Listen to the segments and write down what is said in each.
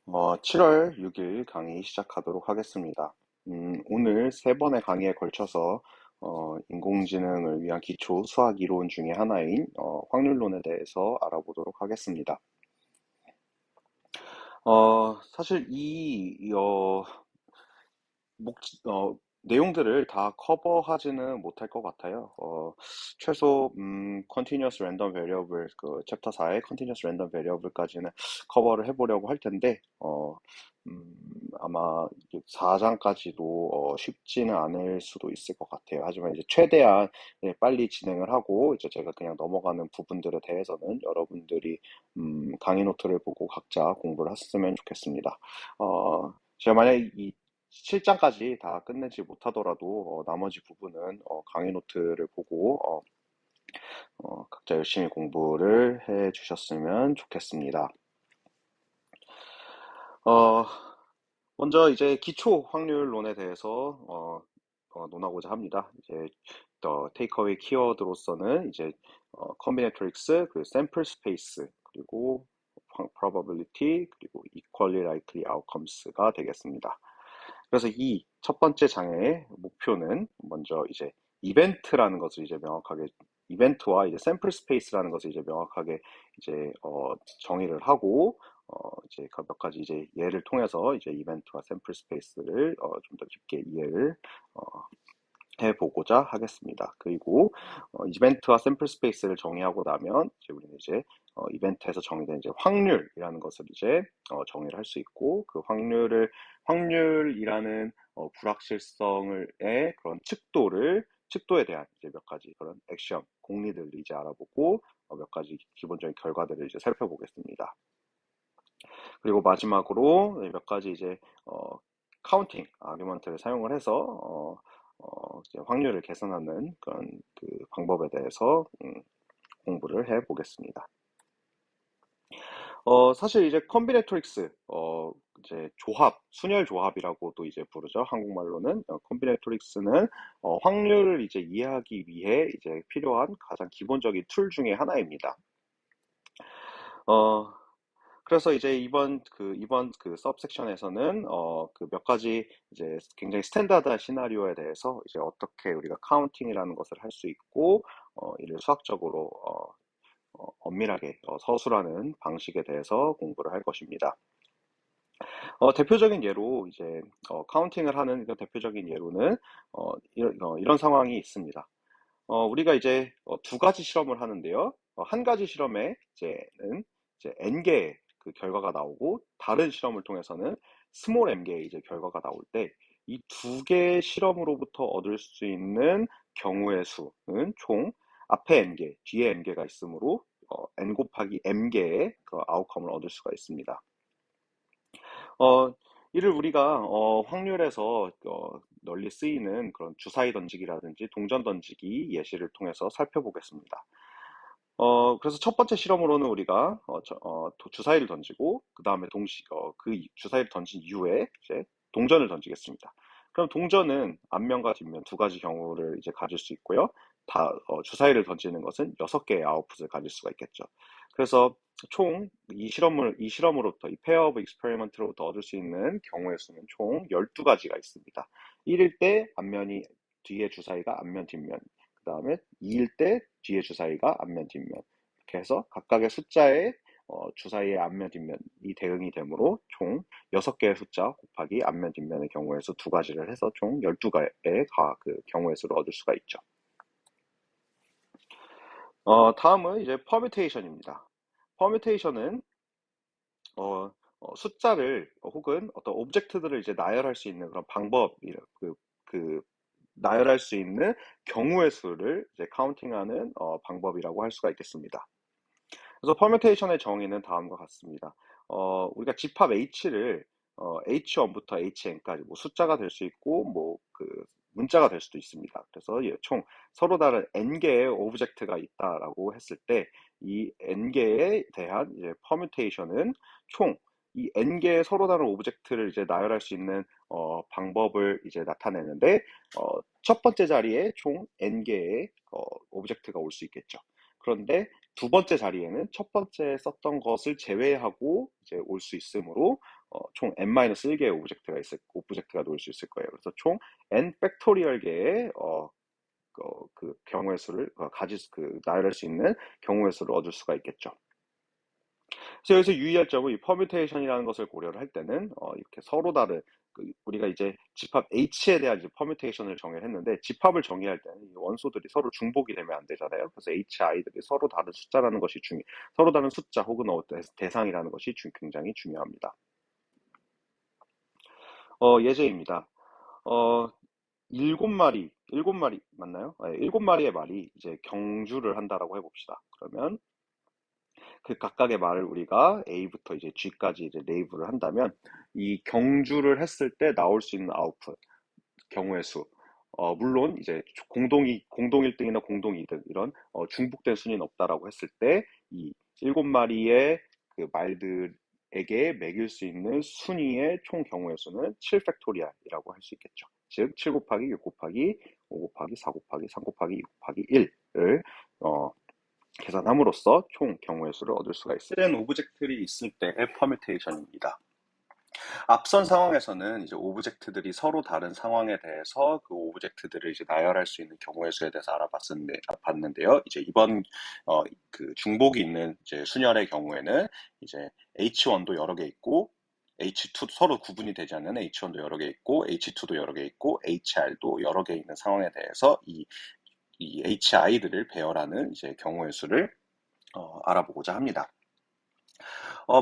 7월 6일 강의 시작하도록 하겠습니다. 오늘 세 번의 강의에 걸쳐서 인공지능을 위한 기초 수학 이론 중에 하나인 확률론에 대해서 알아보도록 하겠습니다. 사실 목, 어, 내용들을 다 커버하지는 못할 것 같아요. 최소 Continuous Random Variable 그 챕터 4의 Continuous Random Variable까지는 커버를 해보려고 할 텐데 음, 아마 4장까지도 쉽지는 않을 수도 있을 것 같아요. 하지만 이제 최대한 빨리 진행을 하고 이제 제가 그냥 넘어가는 부분들에 대해서는 여러분들이 강의 노트를 보고 각자 공부를 했으면 좋겠습니다. 제가 만약에 이 7장까지 다 끝내지 못하더라도 나머지 부분은 강의 노트를 보고 각자 열심히 공부를 해 주셨으면 좋겠습니다. 어, 먼저 이제 기초 확률론에 대해서 논하고자 합니다. 이제 테이크어웨이 키워드로서는 이제 combinatorics, 그리고 sample space, 그리고 probability, 그리고 equally likely outcomes가 되겠습니다. 그래서 이 첫 번째 장의 목표는 먼저 이제 이벤트라는 것을 이제 명확하게 이벤트와 이제 샘플 스페이스라는 것을 이제 명확하게 이제 정의를 하고 이제 몇 가지 이제 예를 통해서 이제 이벤트와 샘플 스페이스를 좀 더 깊게 이해를 어, 해보고자 하겠습니다. 그리고 이벤트와 샘플 스페이스를 정의하고 나면 이제 우리는 이제 이벤트에서 정의된 이제 확률이라는 것을 이제 정의를 할 수 있고 그 확률이라는 불확실성의 그런 측도에 대한 이제 몇 가지 그런 액션 공리들을 이제 알아보고 몇 가지 기본적인 결과들을 이제 살펴보겠습니다. 그리고 마지막으로 몇 가지 이제 카운팅 아규먼트를 사용을 해서 이제 확률을 계산하는 그런 그 방법에 대해서 공부를 해 보겠습니다. 사실 이제 컨비네토릭스 이제 순열 조합이라고도 이제 부르죠. 한국말로는 컨비네토릭스는 확률을 이제 이해하기 위해 이제 필요한 가장 기본적인 툴 중에 하나입니다. 어, 그래서 이제 이번 그 서브섹션에서는 그 몇 가지 이제 굉장히 스탠다드한 시나리오에 대해서 이제 어떻게 우리가 카운팅이라는 것을 할 수 있고 이를 수학적으로 엄밀하게 서술하는 방식에 대해서 공부를 할 것입니다. 대표적인 예로 이제 카운팅을 하는 그 대표적인 예로는 이런 상황이 있습니다. 우리가 이제 두 가지 실험을 하는데요. 한 가지 실험에 이제 n개의 그 결과가 나오고 다른 실험을 통해서는 스몰 m개의 이제 결과가 나올 때 이 두 개의 실험으로부터 얻을 수 있는 경우의 수는 총 앞에 n개, 뒤에 n개가 있으므로 n 곱하기 m개의 그 아웃컴을 얻을 수가 있습니다. 어, 이를 우리가 확률에서 널리 쓰이는 그런 주사위 던지기라든지 동전 던지기 예시를 통해서 살펴보겠습니다. 그래서 첫 번째 실험으로는 우리가 주사위를 던지고 그 다음에 그 주사위를 던진 이후에 이제 동전을 던지겠습니다. 그럼 동전은 앞면과 뒷면 두 가지 경우를 이제 가질 수 있고요. 주사위를 던지는 것은 6개의 아웃풋을 가질 수가 있겠죠. 그래서 총 이 실험으로부터 이 페어 오브 익스페리먼트로부터 얻을 수 있는 경우의 수는 총 12가지가 있습니다. 1일 때 뒤에 주사위가 앞면 뒷면, 그 다음에 2일 때 뒤에 주사위가 앞면 뒷면, 이렇게 해서 각각의 숫자의 주사위의 앞면 뒷면이 대응이 되므로 총 6개의 숫자 곱하기 앞면 뒷면의 경우의 수 두 가지를 해서 총 12개의 그 경우의 수를 얻을 수가 있죠. 다음은 이제 퍼뮤테이션입니다. 퍼뮤테이션은 숫자를 혹은 어떤 오브젝트들을 이제 나열할 수 있는 그런 그 나열할 수 있는 경우의 수를 이제 카운팅하는 방법이라고 할 수가 있겠습니다. 그래서 퍼뮤테이션의 정의는 다음과 같습니다. 우리가 집합 H를 H1부터 Hn까지 뭐 숫자가 될 수 있고 뭐 그 문자가 될 수도 있습니다. 그래서 총 서로 다른 n개의 오브젝트가 있다라고 했을 때 이 n개에 대한 이제 퍼뮤테이션은 총 이 n개의 서로 다른 오브젝트를 이제 나열할 수 있는 방법을 이제 나타내는데 첫 번째 자리에 총 n개의 오브젝트가 올 수 있겠죠. 그런데 두 번째 자리에는 첫 번째 썼던 것을 제외하고 이제 올 수 있으므로 총 n-1개의 오브젝트가 놓일 수 있을 거예요. 그래서 총 n 팩토리얼 개의 그 경우의 수를 나열할 수 있는 경우의 수를 얻을 수가 있겠죠. 그래서 여기서 유의할 점은 이 퍼뮤테이션이라는 것을 고려를 할 때는 이렇게 서로 다른 우리가 이제 집합 H에 대한 이제 퍼뮤테이션을 정의를 했는데, 집합을 정의할 때는 이 원소들이 서로 중복이 되면 안 되잖아요. 그래서 HI들이 서로 다른 숫자라는 것이 서로 다른 숫자 혹은 대상이라는 것이 굉장히 중요합니다. 예제입니다. 어, 일곱 마리 맞나요? 네, 일곱 마리의 말이 이제 경주를 한다라고 해봅시다. 그러면 그 각각의 말을 우리가 A부터 이제 G까지 이제 레이블을 한다면, 이 경주를 했을 때 나올 수 있는 아웃풋, 경우의 수, 물론 이제 공동 1등이나 공동 2등 이런 중복된 순위는 없다라고 했을 때, 이 일곱 마리의 그 말들에게 매길 수 있는 순위의 총 경우의 수는 7팩토리얼이라고 할 수 있겠죠. 즉, 7 곱하기 6 곱하기 5 곱하기 4 곱하기 3 곱하기 2 곱하기 1을 계산함으로써 총 경우의 수를 얻을 수가 있습니다. 된 오브젝트들이 있을 때의 퍼뮤테이션입니다. 앞선 상황에서는 이제 오브젝트들이 서로 다른 상황에 대해서 그 오브젝트들을 이제 나열할 수 있는 경우의 수에 대해서 봤는데요. 이제 이번 그 중복이 있는 이제 순열의 경우에는 이제 H1도 여러 개 있고, H2 서로 구분이 되지 않는 H1도 여러 개 있고, H2도 여러 개 있고, HR도 여러 개 있는 상황에 대해서 이 HI들을 배열하는 이제 경우의 수를 알아보고자 합니다.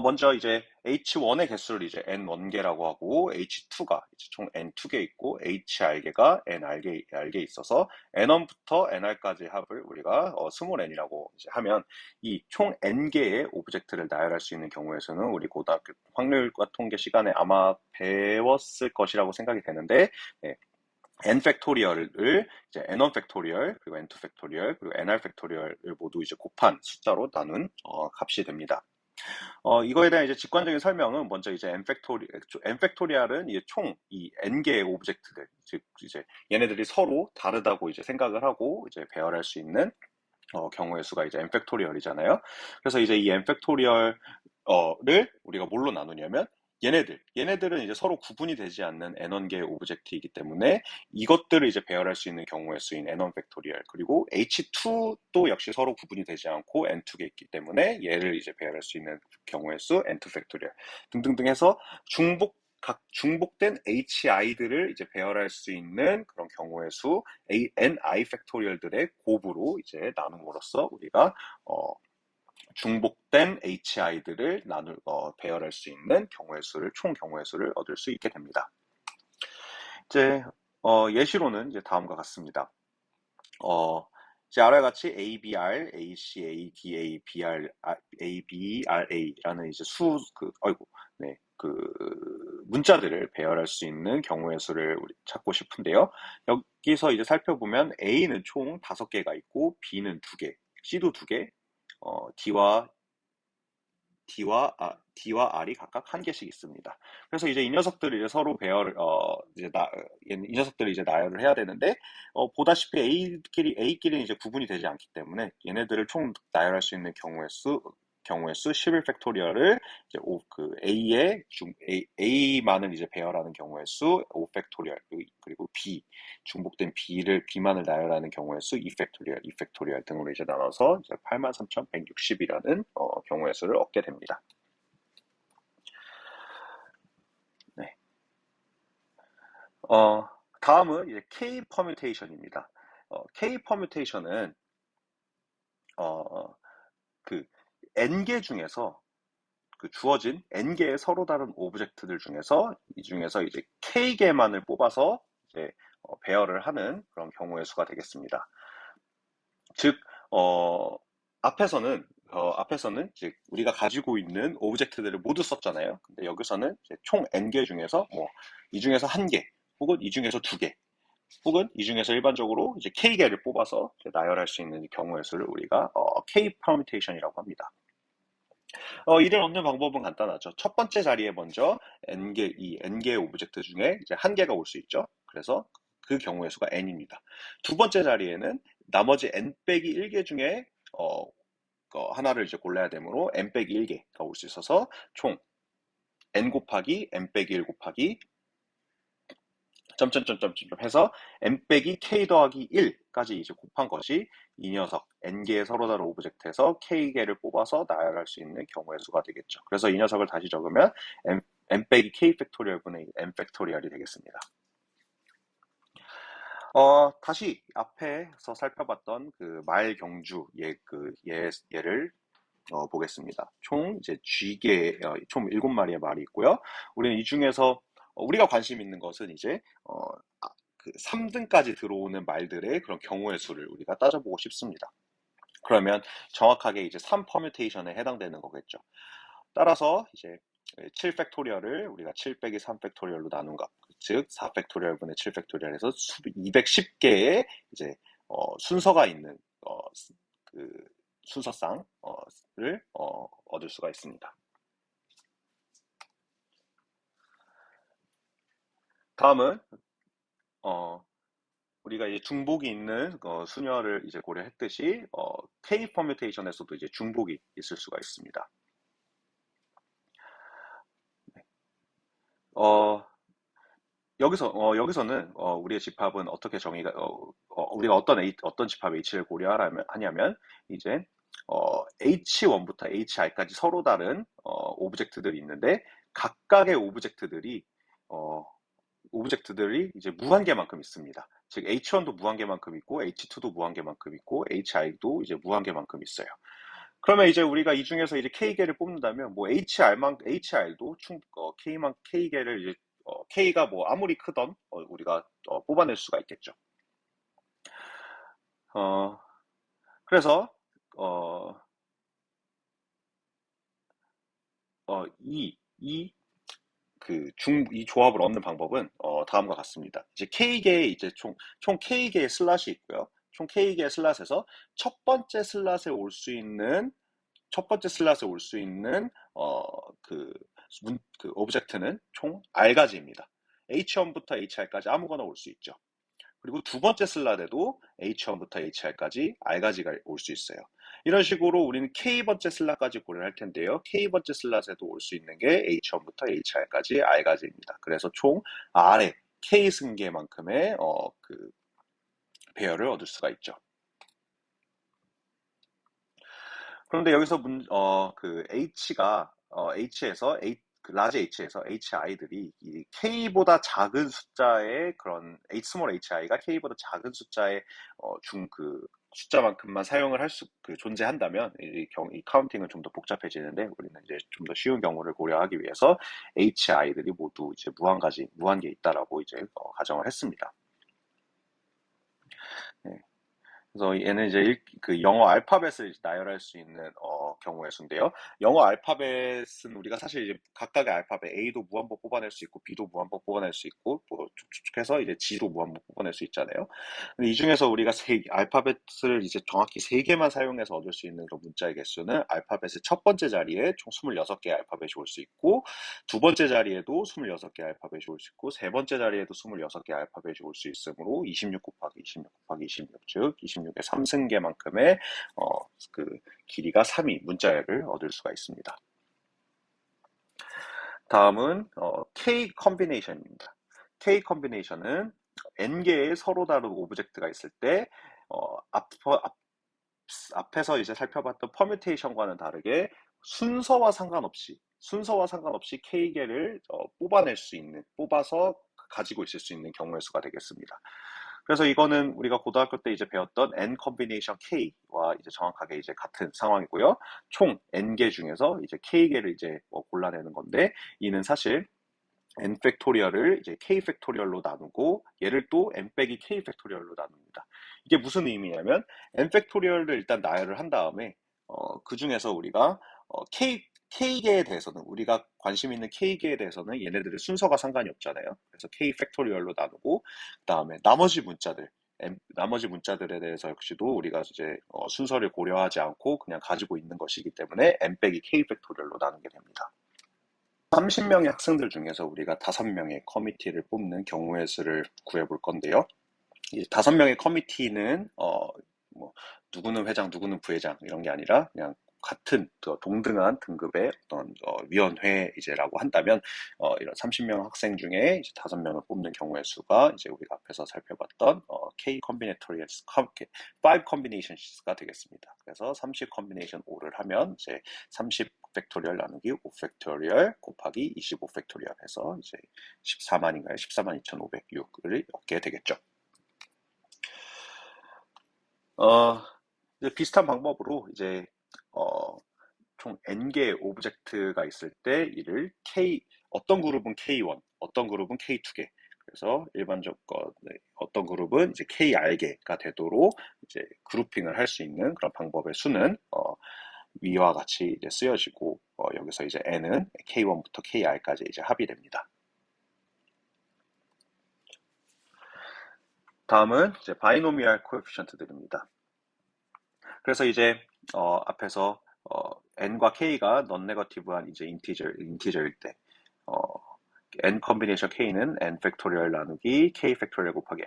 먼저 이제 H1의 개수를 이제 N1개라고 하고, H2가 이제 총 N2개 있고, HR개가 NR개 있어서 N1부터 NR까지 합을 우리가 스몰 n이라고 이제 하면, 이 총 N개의 오브젝트를 나열할 수 있는 경우의 수는 우리 고등학교 확률과 통계 시간에 아마 배웠을 것이라고 생각이 되는데, 네, n 팩토리얼을 이제 n1 팩토리얼, 그리고 n2 팩토리얼, 그리고 nr 팩토리얼을 모두 이제 곱한 숫자로 나눈 값이 됩니다. 이거에 대한 이제 직관적인 설명은 먼저 이제 n 팩토리얼은 이제 총 이 n개의 오브젝트들, 즉 이제 얘네들이 서로 다르다고 이제 생각을 하고 이제 배열할 수 있는 경우의 수가 이제 n 팩토리얼이잖아요. 그래서 이제 이 n 팩토리얼을 우리가 뭘로 나누냐면, 얘네들은 이제 서로 구분이 되지 않는 n1개의 오브젝트이기 때문에 이것들을 이제 배열할 수 있는 경우의 수인 n1 팩토리얼, 그리고 h2도 역시 서로 구분이 되지 않고 n2개 있기 때문에 얘를 이제 배열할 수 있는 경우의 수 n2 팩토리얼 등등등 해서 각 중복된 hi들을 이제 배열할 수 있는 그런 경우의 수 ni 팩토리얼들의 곱으로 이제 나눔으로써 우리가 중복된 hi들을 배열할 수 있는 총 경우의 수를 얻을 수 있게 됩니다. 이제 예시로는 이제 다음과 같습니다. 이제 아래 같이 ABR, AC, ADA, ABRA라는 이제 문자들을 배열할 수 있는 경우의 수를 우리 찾고 싶은데요. 여기서 이제 살펴보면 A는 총 5개가 있고, B는 2개, C도 2개, D와 R이 각각 1개씩 있습니다. 그래서 이제 이 녀석들을 이제 서로 이 녀석들을 이제 나열을 해야 되는데, 보다시피 A끼리는 이제 구분이 되지 않기 때문에 얘네들을 총 나열할 수 있는 경우의 수 11팩토리얼을 이제 A만을 이제 배열하는 경우의 수 5팩토리얼, 그리고 중복된 B만을 나열하는 경우의 수 2팩토리얼 등으로 이제 나눠서 이제 83,160이라는 경우의 수를 얻게 됩니다. 네. 다음은 이제 K 퍼뮤테이션입니다. K 퍼뮤테이션은 그 N개 중에서 주어진 N개의 서로 다른 오브젝트들 중에서 이 중에서 이제 K개만을 뽑아서 이제 배열을 하는 그런 경우의 수가 되겠습니다. 즉, 앞에서는 이제 우리가 가지고 있는 오브젝트들을 모두 썼잖아요. 근데 여기서는 이제 총 N개 중에서 이 중에서 1개, 혹은 이 중에서 2개, 혹은 이 중에서 일반적으로 이제 K개를 뽑아서 나열할 수 있는 경우의 수를 우리가 K 퍼뮤테이션이라고 합니다. 이를 얻는 방법은 간단하죠. 첫 번째 자리에 먼저 이 n개의 오브젝트 중에 이제 1개가 올 수 있죠. 그래서 그 경우의 수가 n입니다. 두 번째 자리에는 나머지 n-1개 중에 하나를 이제 골라야 되므로 n-1개가 올 수 있어서 총 n 곱하기 n 빼기 1 곱하기 점점점점점 해서 n 빼기 k 더하기 1까지 이제 곱한 것이 이 녀석 n개의 서로 다른 오브젝트에서 k개를 뽑아서 나열할 수 있는 경우의 수가 되겠죠. 그래서 이 녀석을 다시 적으면 n 빼기 k 팩토리얼 분의 n 팩토리얼이 되겠습니다. 다시 앞에서 살펴봤던 그 말경주 예를 보겠습니다. 총 이제 G개, 총 7마리의 말이 있고요. 우리는 이 중에서 우리가 관심 있는 것은 이제 그 3등까지 들어오는 말들의 그런 경우의 수를 우리가 따져보고 싶습니다. 그러면 정확하게 이제 3 퍼뮤테이션에 해당되는 거겠죠. 따라서 이제 7 팩토리얼을 우리가 7 빼기 3 팩토리얼로 나눈 것, 즉 4 팩토리얼 분의 7 팩토리얼에서 210개의 이제 순서가 있는 그 순서상을 얻을 수가 있습니다. 다음은 우리가 이제 중복이 있는 수녀를 이제 고려했듯이 K 퍼뮤테이션에서도 이제 중복이 있을 수가 있습니다. 여기서는 우리의 집합은 어떻게 정의가 우리가 어떤 집합 H를 고려하냐면 이제 H1부터 HI까지 서로 다른 오브젝트들이 있는데 각각의 오브젝트들이 이제 무한개만큼 있습니다. 즉 H1도 무한개만큼 있고 H2도 무한개만큼 있고 HI도 이제 무한개만큼 있어요. 그러면 이제 우리가 이 중에서 이제 K개를 뽑는다면 뭐 HR도 K개를 이제 K가 뭐 아무리 크던 우리가 뽑아낼 수가 있겠죠. 그래서 이 조합을 얻는 방법은 다음과 같습니다. 이제 K개의 이제 총 K개의 슬롯이 있고요. 총 K개의 슬롯에서 첫 번째 슬롯에 올 수 있는 그 오브젝트는 총 R가지입니다. H1부터 HR까지 아무거나 올 수 있죠. 그리고 두 번째 슬롯에도 H1부터 HR까지 R가지가 올 수 있어요. 이런 식으로 우리는 K번째 슬롯까지 고려를 할 텐데요. K번째 슬롯에도 올 수 있는 게 H1부터 HR까지 R가지입니다. 그래서 총 R의 K 승계만큼의 그 배열을 얻을 수가 있죠. 그런데 여기서 그 H에서 라지 H에서 HI들이 이 K보다 작은 숫자의 그런 스몰 HI가 K보다 작은 숫자의 그 숫자만큼만 사용을 존재한다면 이 카운팅은 좀 더 복잡해지는데 우리는 이제 좀 더 쉬운 경우를 고려하기 위해서 HI들이 모두 이제 무한개 있다라고 이제 가정을 했습니다. 네. 그래서 얘는 이제 그 영어 알파벳을 나열할 수 있는 경우의 수인데요. 영어 알파벳은 우리가 사실 이제 각각의 알파벳 A도 무한번 뽑아낼 수 있고 B도 무한번 뽑아낼 수 있고 뭐 쭉쭉쭉 해서 이제 G도 무한번 뽑아낼 수 있잖아요. 근데 이 중에서 우리가 알파벳을 이제 정확히 3개만 사용해서 얻을 수 있는 그런 문자의 개수는 알파벳의 첫 번째 자리에 총 26개의 알파벳이 올 수 있고 두 번째 자리에도 26개 알파벳이 올 수 있고 세 번째 자리에도 26개 알파벳이 올 수 있으므로 26 곱하기 26 곱하기 26, 즉 26의 3승계만큼의 그 길이가 3이 문자열을 얻을 수가 있습니다. 다음은 K 컨비네이션입니다. K 컨비네이션은 n개의 서로 다른 오브젝트가 있을 때 앞에서 이제 살펴봤던 퍼뮤테이션과는 다르게 순서와 상관없이 K개를 뽑아서 가지고 있을 수 있는 경우의 수가 되겠습니다. 그래서 이거는 우리가 고등학교 때 이제 배웠던 n 컨비네이션 K와 이제 정확하게 이제 같은 상황이고요. 총 n개 중에서 이제 K개를 이제 골라내는 건데 이는 사실 n 팩토리얼을 이제 k 팩토리얼로 나누고 얘를 또 n 빼기 k 팩토리얼로 나눕니다. 이게 무슨 의미냐면 n 팩토리얼을 일단 나열을 한 다음에 그 중에서 우리가 k개에 대해서는 우리가 관심 있는 k개에 대해서는 얘네들의 순서가 상관이 없잖아요. 그래서 k 팩토리얼로 나누고 그다음에 나머지 문자들에 대해서 역시도 우리가 이제 순서를 고려하지 않고 그냥 가지고 있는 것이기 때문에 n 빼기 k 팩토리얼로 나누게 됩니다. 30명의 학생들 중에서 우리가 5명의 커미티를 뽑는 경우의 수를 구해볼 건데요. 이 5명의 커미티는 뭐 누구는 회장, 누구는 부회장 이런 게 아니라 그냥 같은 동등한 등급의 어떤 위원회이제라고 한다면 이런 30명 학생 중에 이제 5명을 뽑는 경우의 수가 이제 우리가 앞에서 살펴봤던 K combinatorial 5 combinations가 되겠습니다. 그래서 30 combination 5를 하면 이제 30 팩토리얼 나누기 5 팩토리얼 곱하기 25 팩토리얼 해서 이제 14만인가요? 14만 2,506을 얻게 되겠죠. 이제 비슷한 방법으로 이제 총 n개의 오브젝트가 있을 때 이를 어떤 그룹은 K1, 어떤 그룹은 K2개. 그래서 일반적으로 어떤 그룹은 이제 KR개가 되도록 이제 그룹핑을 할 수 있는 그런 방법의 수는 위와 같이 이제 쓰여지고 여기서 이제 n은 K1부터 KR까지 이제 합이 됩니다. 다음은 이제 바이노미얼 코에피션트들입니다. 그래서 이제 앞에서 n과 k가 non negative한 이제 인티저일 때 n 컨비네이션 k는 n 팩토리얼 나누기 k 팩토리얼 곱하기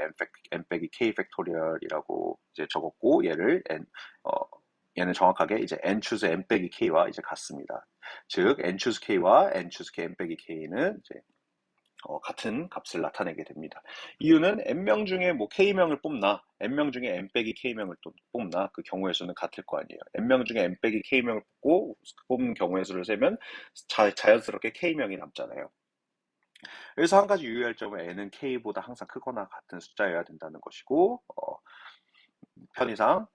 n 빼기 k 팩토리얼이라고 이제 적었고 얘는 정확하게 이제 n 추스 n 빼기 k와 이제 같습니다. 즉 n 추스 k와 n 추스 k n 빼기 k는 이제 같은 값을 나타내게 됩니다. 이유는 n명 중에 뭐 k명을 뽑나 n명 중에 n 빼기 k명을 또 뽑나 그 경우의 수는 같을 거 아니에요. n명 중에 n 빼기 k명을 뽑는 경우의 수를 세면 자연스럽게 k명이 남잖아요. 그래서 한 가지 유의할 점은 n은 k보다 항상 크거나 같은 숫자여야 된다는 것이고 편의상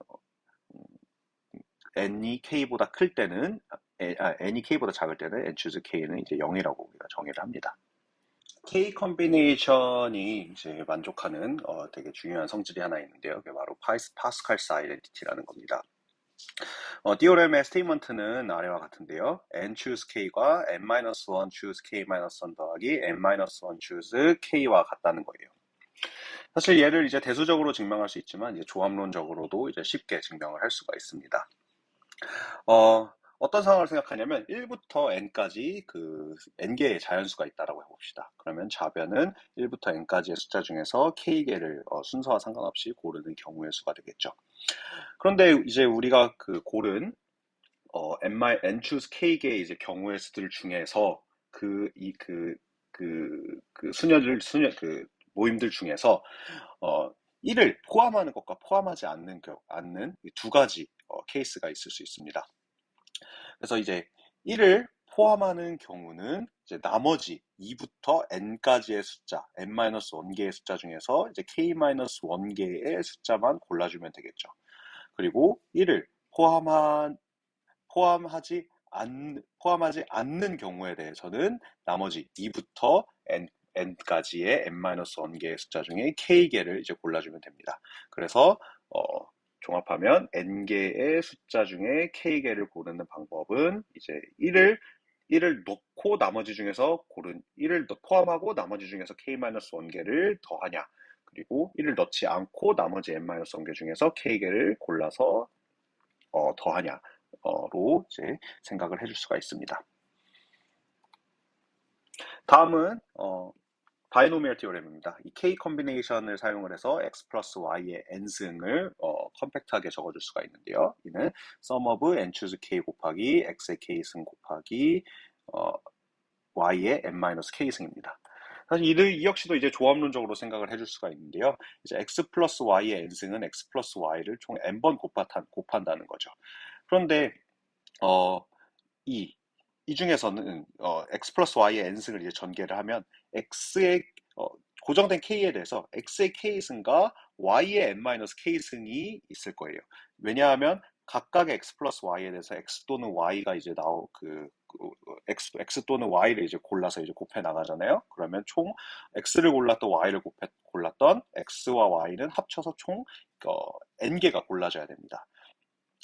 n이 k보다 클 때는 n이 k보다 작을 때는 n choose k는 이제 0이라고 우리가 정의를 합니다. K 컨비네이션이 이제 만족하는 되게 중요한 성질이 하나 있는데요. 그게 바로 파스칼스 아이덴티티라는 겁니다. 디오렘의 스테이트먼트는 아래와 같은데요. n choose k과 n-1 choose k-1 더하기 n-1 choose k와 같다는 거예요. 사실 얘를 이제 대수적으로 증명할 수 있지만 이제 조합론적으로도 이제 쉽게 증명을 할 수가 있습니다. 어떤 상황을 생각하냐면 1부터 n까지 그 n개의 자연수가 있다라고 해봅시다. 그러면 좌변은 1부터 n까지의 숫자 중에서 k개를 순서와 상관없이 고르는 경우의 수가 되겠죠. 그런데 이제 우리가 그 고른 n choose k개의 이제 경우의 수들 중에서 그 모임들 중에서 1을 포함하는 것과 포함하지 않는 두 가지 케이스가 있을 수 있습니다. 그래서 이제 1을 포함하는 경우는 이제 나머지 2부터 n까지의 숫자, n-1개의 숫자 중에서 이제 k-1개의 숫자만 골라주면 되겠죠. 그리고 1을 포함하지 않는 경우에 대해서는 나머지 2부터 n까지의 n-1개의 숫자 중에 k개를 이제 골라주면 됩니다. 그래서 종합하면 n개의 숫자 중에 k개를 고르는 방법은 이제 1을 넣고 나머지 중에서 1을 포함하고 나머지 중에서 k-1개를 더하냐, 그리고 1을 넣지 않고 나머지 n-1개 중에서 k개를 골라서 더하냐로 이제 생각을 해줄 수가 있습니다. 다음은 바이노미얼 티오렘입니다. 이 K 컨비네이션을 사용을 해서 x 플러스 y의 n승을 컴팩트하게 적어줄 수가 있는데요. 이는 sum of n choose k 곱하기 x의 k승 곱하기 y의 n-k승입니다. 사실 이 역시도 이제 조합론적으로 생각을 해줄 수가 있는데요. 이제 x 플러스 y의 n승은 x 플러스 y를 총 n번 곱한다는 거죠. 그런데 이 중에서는 x 플러스 y의 n승을 이제 전개를 하면 x의 고정된 k에 대해서 x의 k승과 y의 n-k승이 있을 거예요. 왜냐하면 각각의 x 플러스 y에 대해서 x 또는 y가 이제 x 또는 y를 이제 골라서 이제 곱해 나가잖아요. 그러면 총 x를 골랐던 y를 골랐던 x와 y는 합쳐서 총 n개가 골라져야 됩니다.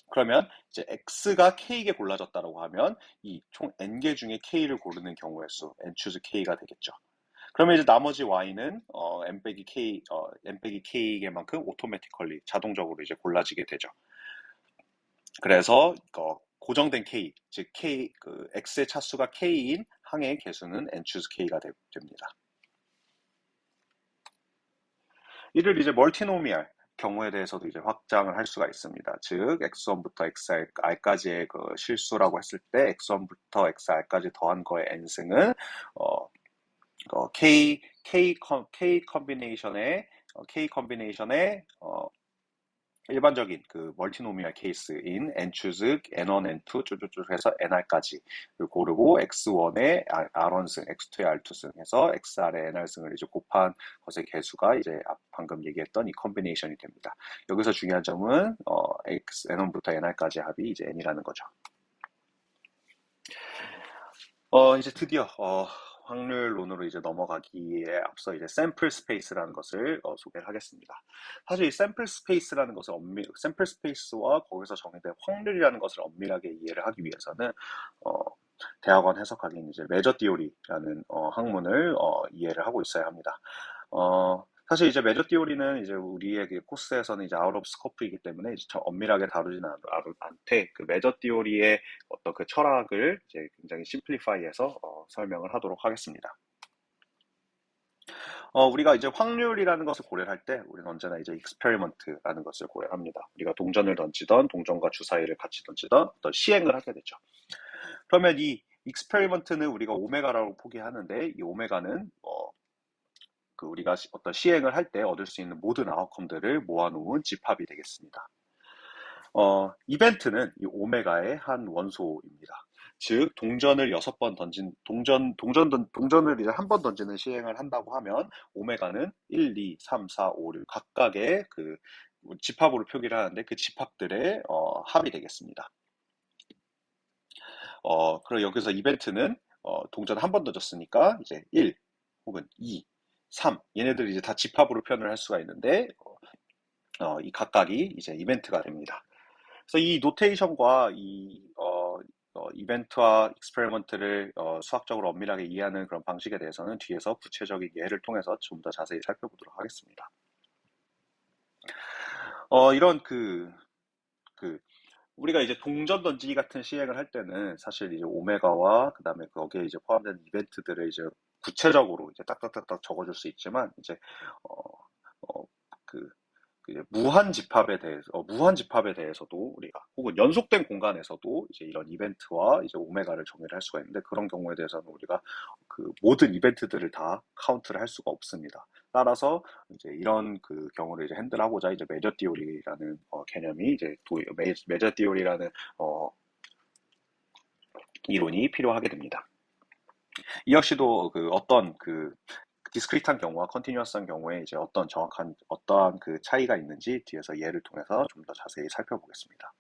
그러면 이제 x가 k개 골라졌다고 하면 이 총 n개 중에 k를 고르는 경우의 수 n choose k가 되겠죠. 그러면 이제 나머지 y는 n 빼기 k개만큼 오토매티컬리 자동적으로 이제 골라지게 되죠. 그래서 고정된 k, 즉 x의 차수가 k인 항의 개수는 n choose k가 됩니다. 이를 이제 멀티노미얼 경우에 대해서도 이제 확장을 할 수가 있습니다. 즉, x1부터 xr까지의 그 실수라고 했을 때 x1부터 xr까지 더한 거의 n승은 어, K 컨비네이션의 일반적인 그 멀티노미얼 케이스인 n choose n1, n2 쭉쭉쭉 해서 nr까지 고르고 x1의 r1승, x2의 r2승 해서 xr의 nr승을 이제 곱한 것의 개수가 이제 방금 얘기했던 이 컨비네이션이 됩니다. 여기서 중요한 점은 n1부터 nr까지 합이 이제 n이라는 거죠. 이제 드디어 확률론으로 이제 넘어가기에 앞서 이제 샘플 스페이스라는 것을 소개를 하겠습니다. 사실 이 샘플 스페이스라는 것을 샘플 스페이스와 거기서 정의된 확률이라는 것을 엄밀하게 이해를 하기 위해서는 대학원 해석학인 이제 메저 디오리라는 학문을 이해를 하고 있어야 합니다. 사실 이제 메저 디오리는 이제 우리의 그 코스에서는 이제 아웃 오브 스코프이기 때문에 이제 엄밀하게 다루지는 않되 그 메저 디오리의 어떤 그 철학을 이제 굉장히 심플리파이해서 설명을 하도록 하겠습니다. 우리가 이제 확률이라는 것을 고려를 할 때 우리는 언제나 이제 익스페리먼트라는 것을 고려합니다. 우리가 동전을 던지던 동전과 주사위를 같이 던지던 어떤 시행을 하게 되죠. 그러면 이 익스페리먼트는 우리가 오메가라고 포기하는데 이 오메가는 그 우리가 어떤 시행을 할 때 얻을 수 있는 모든 아웃컴들을 모아놓은 집합이 되겠습니다. 이벤트는 이 오메가의 한 원소입니다. 즉, 동전을 6번 던진, 동전을 이제 한 번 던지는 시행을 한다고 하면, 오메가는 1, 2, 3, 4, 5, 6 각각의 그 집합으로 표기를 하는데 그 집합들의 합이 되겠습니다. 그리고 여기서 이벤트는 동전 한 번 던졌으니까 이제 1 혹은 2, 3 얘네들이 이제 다 집합으로 표현을 할 수가 있는데 이 각각이 이제 이벤트가 됩니다. 그래서 이 노테이션과 이 이벤트와 익스페리먼트를 수학적으로 엄밀하게 이해하는 그런 방식에 대해서는 뒤에서 구체적인 예를 통해서 좀 더 자세히 살펴보도록 하겠습니다. 이런 우리가 이제 동전 던지기 같은 시행을 할 때는 사실 이제 오메가와 그다음에 거기에 이제 포함된 이벤트들을 이제 구체적으로 이제 딱딱딱딱 적어줄 수 있지만 이제 어, 어, 그 무한 집합에 대해서도 우리가 혹은 연속된 공간에서도 이제 이런 이벤트와 이제 오메가를 정의를 할 수가 있는데 그런 경우에 대해서는 우리가 그 모든 이벤트들을 다 카운트를 할 수가 없습니다. 따라서 이제 이런 그 경우를 이제 핸들하고자 이제 메저 띠오리라는 개념이 이제 메저 띠오리라는 이론이 필요하게 됩니다. 이 역시도 그 어떤 그 디스크리트한 경우와 컨티뉴어스한 경우에 이제 어떤 정확한 어떠한 그 차이가 있는지 뒤에서 예를 통해서 좀 더 자세히 살펴보겠습니다.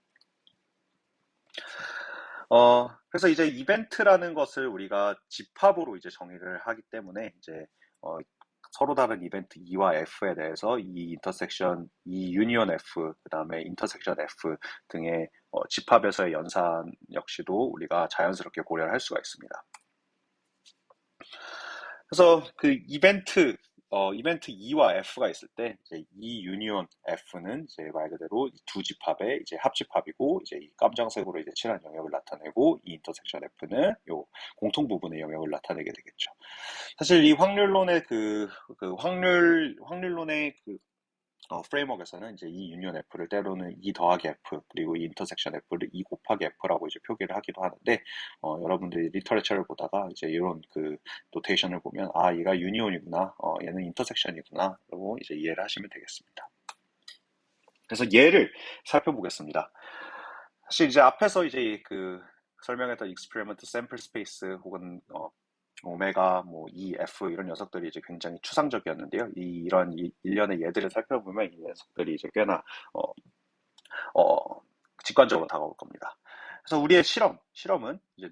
그래서 이제 이벤트라는 것을 우리가 집합으로 이제 정의를 하기 때문에 이제 서로 다른 이벤트 E와 F에 대해서 이 인터섹션, 이 유니온 F, 그 다음에 인터섹션 F 등의 집합에서의 연산 역시도 우리가 자연스럽게 고려를 할 수가 있습니다. 그래서 그 이벤트 E와 F가 있을 때, 이제 E 유니온 F는 이제 말 그대로 두 집합의 이제 합집합이고, 이제 이 깜장색으로 이제 칠한 영역을 나타내고, 이 인터섹션 F는 요 공통 부분의 영역을 나타내게 되겠죠. 사실 이 확률론의 확률론의 프레임워크에서는 이제 이 유니온 F를 때로는 E 더하기 F, 그리고 이 인터섹션 F를 E 곱하기 F라고 이제 표기를 하기도 하는데, 여러분들이 리터레처를 보다가 이제 이런 그 노테이션을 보면, 아, 얘가 유니온이구나, 얘는 인터섹션이구나, 라고 이제 이해를 하시면 되겠습니다. 그래서 예를 살펴보겠습니다. 사실 이제 앞에서 이제 그 설명했던 익스페리먼트 샘플 스페이스 혹은 오메가, 뭐, EF 이런 녀석들이 이제 굉장히 추상적이었는데요. 이런 일련의 예들을 살펴보면 이 녀석들이 이제 꽤나 어, 직관적으로 다가올 겁니다. 그래서 우리의 실험은 이제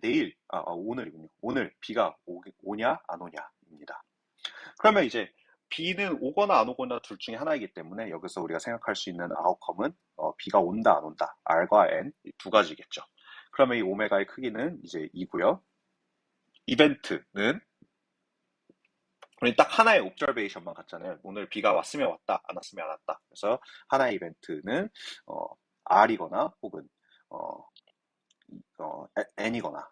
오늘이군요. 오늘 비가 오냐 안 오냐입니다. 그러면 이제 비는 오거나 안 오거나 둘 중에 하나이기 때문에 여기서 우리가 생각할 수 있는 아웃컴은 비가 온다 안 온다 R과 N 두 가지겠죠. 그러면 이 오메가의 크기는 이제 2고요. 이벤트는 우리 딱 하나의 옵저베이션만 갔잖아요. 오늘 비가 왔으면 왔다, 안 왔으면 안 왔다. 그래서 하나의 이벤트는 R이거나 혹은 어, N이거나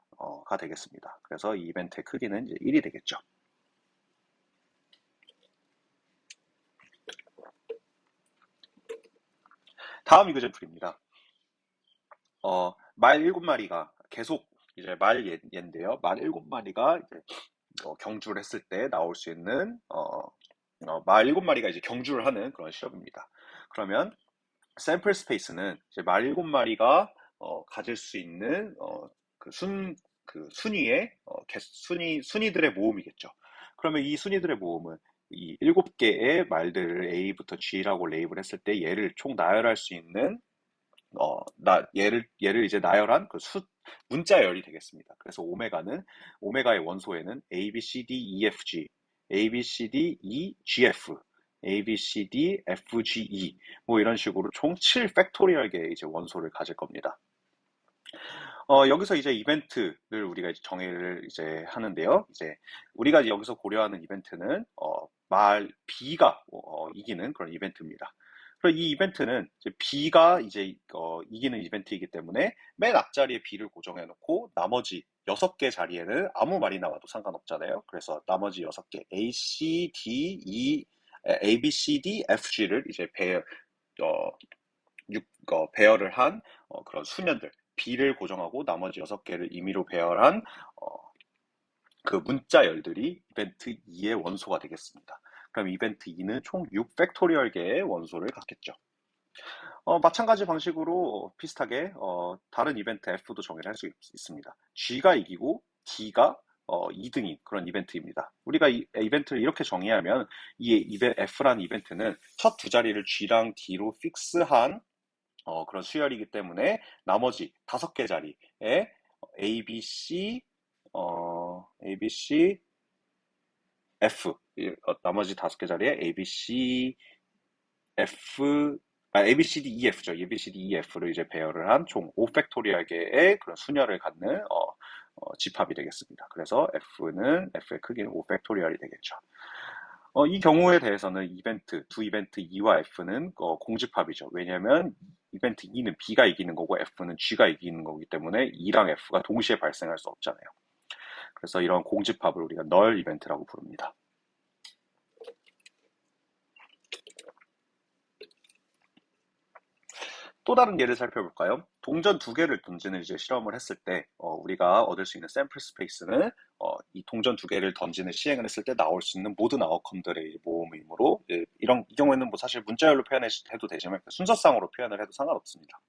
가 되겠습니다. 그래서 이 이벤트의 크기는 이제 1이 되겠죠. 다음 이그젠플입니다. 말 7마리가 계속 이제 말 얘인데요. 말 7마리가 이제 경주를 했을 때 나올 수 있는 말 7마리가 이제 경주를 하는 그런 시험입니다. 그러면 샘플 스페이스는 이제 말 7마리가 가질 수 있는 그 순위의 순위들의 모음이겠죠. 그러면 이 순위들의 모음은 이 7개의 말들을 A부터 G라고 레이블했을 때 얘를 총 나열할 수 있는 얘를 이제 나열한 그 문자열이 되겠습니다. 그래서 오메가의 원소에는 A, B, C, D, E, F, G, A, B, C, D, E, G, F, A, B, C, D, F, G, E 뭐 이런 식으로 총 7 팩토리얼 개의 이제 원소를 가질 겁니다. 여기서 이제 이벤트를 우리가 이제 정의를 이제 하는데요. 이제 우리가 여기서 고려하는 이벤트는 말 B가 이기는 그런 이벤트입니다. 그리고 이 이벤트는 이제 B가 이제 이기는 이벤트이기 때문에 맨 앞자리에 B를 고정해 놓고 나머지 6개 자리에는 아무 말이 나와도 상관없잖아요. 그래서 나머지 6개 A, C, D, A, B, C, D, F, G를 이제 어, 배열을 한 그런 수년들 B를 고정하고 나머지 6개를 임의로 배열한 그 문자열들이 이벤트 2의 원소가 되겠습니다. 그럼 이벤트 2는 총 6 팩토리얼 개의 원소를 갖겠죠. 마찬가지 방식으로 비슷하게 다른 이벤트 F도 정의를 할 수 있습니다. G가 이기고 D가 2등인 그런 이벤트입니다. 우리가 이 이벤트를 이렇게 정의하면 이 F라는 이벤트는 첫 두 자리를 G랑 D로 픽스한 그런 수열이기 때문에 나머지 5개 자리에 A, B, C, A, B, C, F 나머지 5개 자리에 A, B, C, F A, B, C, D, E, F죠. A, B, C, D, E, F를 이제 배열을 한 총 5팩토리얼 개의 그런 수열을 갖는 집합이 되겠습니다. 그래서 F의 크기는 5팩토리얼이 되겠죠. 이 경우에 대해서는 두 이벤트 E와 F는 공집합이죠. 왜냐하면 이벤트 E는 B가 이기는 거고 F는 G가 이기는 거기 때문에 E랑 F가 동시에 발생할 수 없잖아요. 그래서 이런 공집합을 우리가 널 이벤트라고 부릅니다. 또 다른 예를 살펴볼까요? 동전 2개를 던지는 이제 실험을 했을 때 우리가 얻을 수 있는 샘플 스페이스는 이 동전 2개를 던지는 시행을 했을 때 나올 수 있는 모든 아웃컴들의 모음이므로 이 경우에는 뭐 사실 문자열로 표현해도 되지만 순서상으로 표현을 해도 상관없습니다.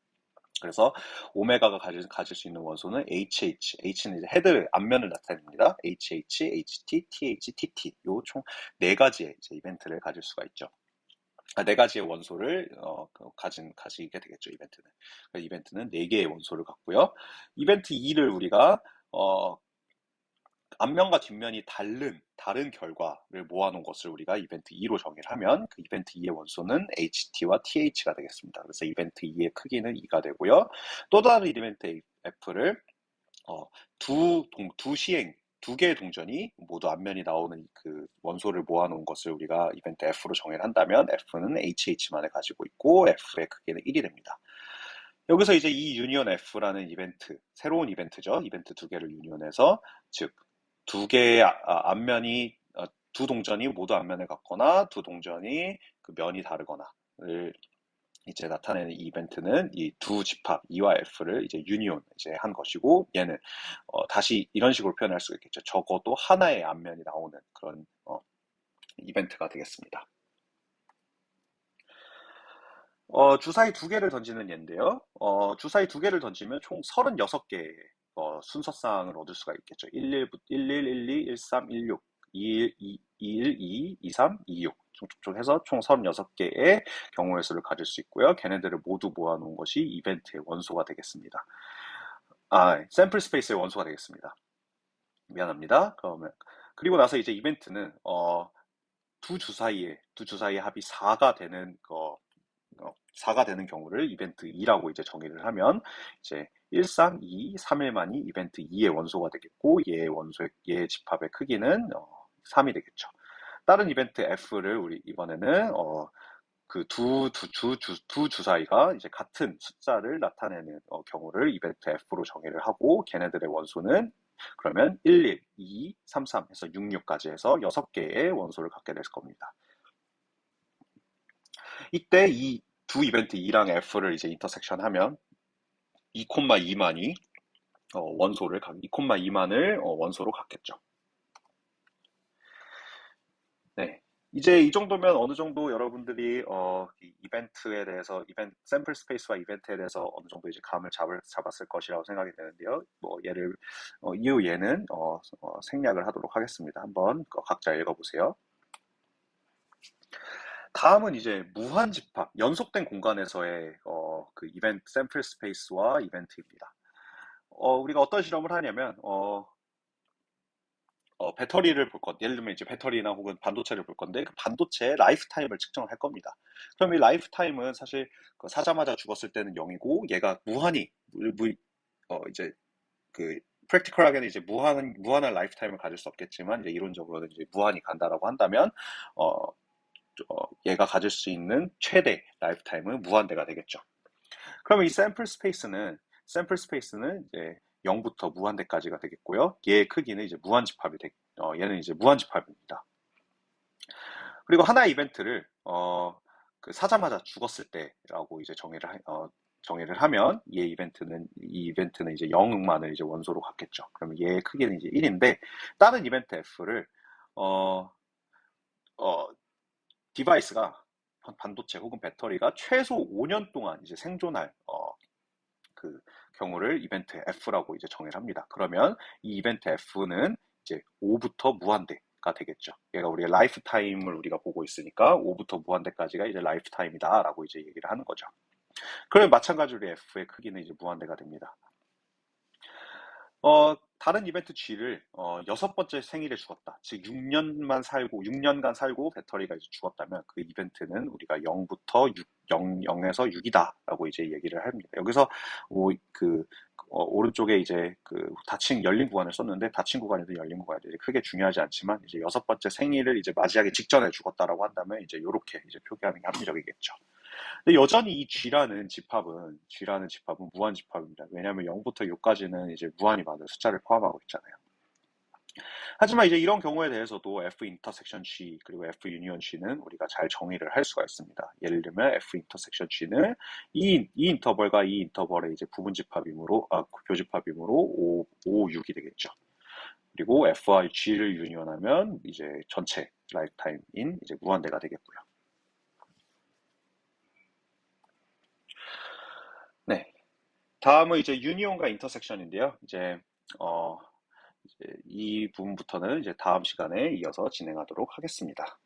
그래서 오메가가 가질 수 있는 원소는 HH, H는 이제 헤드 앞면을 나타냅니다. HH, HT, TH, TT 요 총 4가지의 이제 이벤트를 가질 수가 있죠. 4가지의 원소를 가지게 되겠죠. 이벤트는 4개의 원소를 갖고요. 이벤트 2를 우리가 앞면과 뒷면이 다른 결과를 모아놓은 것을 우리가 이벤트 2로 정의를 하면 그 이벤트 2의 원소는 HT와 TH가 되겠습니다. 그래서 이벤트 2의 크기는 2가 되고요. 또 다른 이벤트 F를 두 개의 동전이 모두 앞면이 나오는 그 원소를 모아놓은 것을 우리가 이벤트 F로 정의를 한다면 F는 HH만을 가지고 있고 F의 크기는 1이 됩니다. 여기서 이제 이 유니온 F라는 새로운 이벤트죠. 이벤트 2개를 유니온해서 즉 두 개의 앞면이 두 동전이 모두 앞면을 갖거나 두 동전이 그 면이 다르거나를 이제 나타내는 이 이벤트는 이 두 집합 E와 F를 이제 유니온 이제 한 것이고 얘는 다시 이런 식으로 표현할 수 있겠죠. 적어도 하나의 앞면이 나오는 그런 이벤트가 되겠습니다. 주사위 2개를 던지는 예인데요. 주사위 2개를 던지면 총 36개의 순서상을 얻을 수가 있겠죠. 11, 12, 13, 16, 21, 2, 23, 26 총 해서 총 36개의 경우의 수를 가질 수 있고요. 걔네들을 모두 모아놓은 것이 이벤트의 원소가 되겠습니다. 샘플 스페이스의 원소가 되겠습니다. 미안합니다. 그리고 나서 이제 이벤트는 두 주사위의 합이 4가 되는 4가 되는 경우를 이벤트 2라고 이제 정의를 하면 이제 1, 3, 2, 3일만이 이벤트 2의 원소가 되겠고 얘의 집합의 크기는 3이 되겠죠. 다른 이벤트 F를 우리 이번에는 그 두 주사위가 이제 같은 숫자를 나타내는 경우를 이벤트 F로 정의를 하고 걔네들의 원소는 그러면 1, 1, 2, 3, 3 해서 6, 6까지 해서 6개의 원소를 갖게 될 겁니다. 이때 이 두 이벤트 E랑 F를 이제 인터섹션 하면 2,2만이 2,2만을 원소로 갖겠죠. 네. 이제 이 정도면 어느 정도 여러분들이 이 이벤트에 대해서 샘플 스페이스와 이벤트에 대해서 어느 정도 이제 감을 잡았을 것이라고 생각이 되는데요. 뭐 이후 예는 생략을 하도록 하겠습니다. 한번 각자 읽어보세요. 다음은 이제 무한 집합, 연속된 공간에서의 그 이벤트 샘플 스페이스와 이벤트입니다. 우리가 어떤 실험을 하냐면 배터리를 볼 것, 예를 들면 이제 배터리나 혹은 반도체를 볼 건데 그 반도체의 라이프 타임을 측정을 할 겁니다. 그럼 이 라이프 타임은 사실 사자마자 죽었을 때는 0이고 얘가 무한히 이제 그 프랙티컬하게는 이제 무한한 라이프 타임을 가질 수 없겠지만 이제 이론적으로는 이제 무한히 간다라고 한다면 어, 얘가 가질 수 있는 최대 라이프 타임은 무한대가 되겠죠. 그러면 이 샘플 스페이스는 이제 0부터 무한대까지가 되겠고요. 얘의 크기는 이제 얘는 이제 무한집합입니다. 그리고 하나의 이벤트를 그 사자마자 죽었을 때라고 이제 정의를 하면 이 이벤트는 이제 0만을 이제 원소로 갖겠죠. 그러면 얘의 크기는 이제 1인데 다른 이벤트 F를 어, 어, 디바이스가 반도체 혹은 배터리가 최소 5년 동안 이제 생존할 그 경우를 이벤트 F라고 이제 정의를 합니다. 그러면 이 이벤트 F는 이제 5부터 무한대가 되겠죠. 얘가 우리의 라이프 타임을 우리가 보고 있으니까 5부터 무한대까지가 이제 라이프 타임이다라고 이제 얘기를 하는 거죠. 그러면 마찬가지로 F의 크기는 이제 무한대가 됩니다. 다른 이벤트 G를 여섯 번째 생일에 죽었다. 즉 6년간 살고 배터리가 이제 죽었다면 그 이벤트는 우리가 0부터 0에서 6이다라고 이제 얘기를 합니다. 여기서 오른쪽에 이제 열린 구간을 썼는데 닫힌 구간이든 열린 구간이든 이제 크게 중요하지 않지만 이제 여섯 번째 생일을 이제 맞이하기 직전에 죽었다라고 한다면 이제 이렇게 이제 표기하는 게 합리적이겠죠. 근데 여전히 이 G라는 집합은 무한 집합입니다. 왜냐하면 0부터 6까지는 이제 무한히 많은 숫자를 포함하고 있잖아요. 하지만 이제 이런 경우에 대해서도 F 인터섹션 G 그리고 F 유니언 G는 우리가 잘 정의를 할 수가 있습니다. 예를 들면 F 인터섹션 G는 이 인터벌과 이 인터벌의 이제 교집합이므로 5, 6이 되겠죠. 그리고 F와 G를 유니언하면 이제 전체 라이프 타임인 이제 무한대가 되겠고요. 네. 다음은 이제 유니온과 인터섹션인데요. 이제 이 부분부터는 이제 다음 시간에 이어서 진행하도록 하겠습니다.